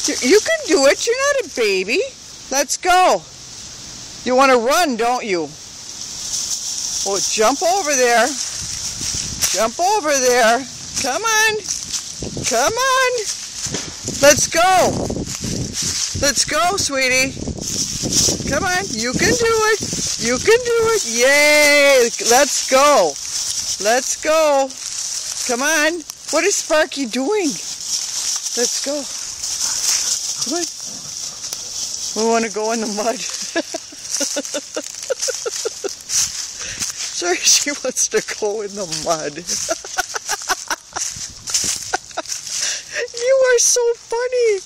You can do it. You're not a baby. Let's go. You want to run, don't you? Well, jump over there. Jump over there. Come on. Come on. Let's go. Let's go, sweetie. Come on. You can do it. You can do it. Yay. Let's go. Let's go. Come on. What is Sparky doing? Let's go. Come on. We want to go in the mud. Sorry, she wants to go in the mud. You are so funny.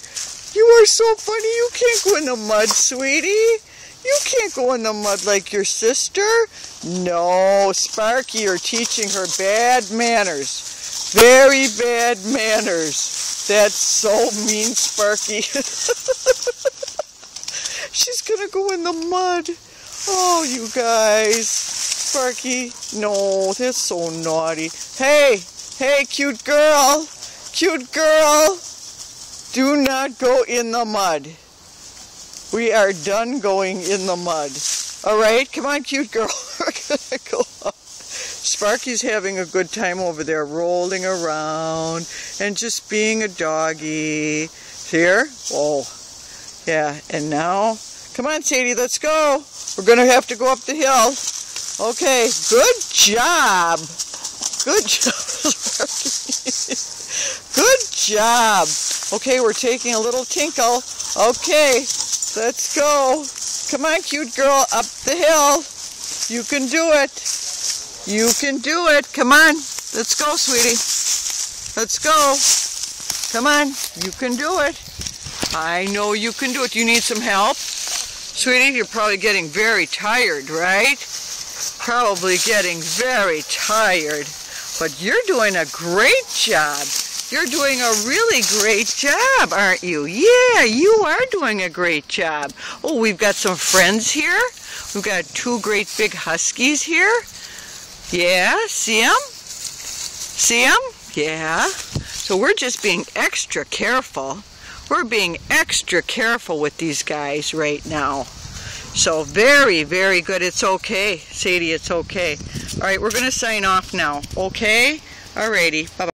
You are so funny. You can't go in the mud, sweetie. You can't go in the mud like your sister. No, Sparky, you're teaching her bad manners. Very bad manners. That's so mean, Sparky. She's gonna go in the mud. Oh, you guys. Sparky, no, that's so naughty. Hey, hey, cute girl. Cute girl. Do not go in the mud. We are done going in the mud. All right, come on, cute girl. We're gonna go up. Sparky's having a good time over there, rolling around and just being a doggy. Here? Oh, yeah. And now, come on, Sadie, let's go. We're going to have to go up the hill. Okay, good job. Good job, Sparky. Good job. Okay, we're taking a little tinkle. Okay, let's go. Come on, cute girl, up the hill. You can do it. You can do it. Come on. Let's go, sweetie. Let's go. Come on. You can do it. I know you can do it. You need some help? Sweetie, you're probably getting very tired, right? Probably getting very tired. But you're doing a great job. You're doing a really great job, aren't you? Yeah, you are doing a great job. Oh, we've got some friends here. We've got two great big huskies here. Yeah, see them? See them? Yeah. So we're just being extra careful. We're being extra careful with these guys right now. So very, very good. It's okay. Sadie, it's okay. All right, we're going to sign off now. Okay? All righty. Bye-bye.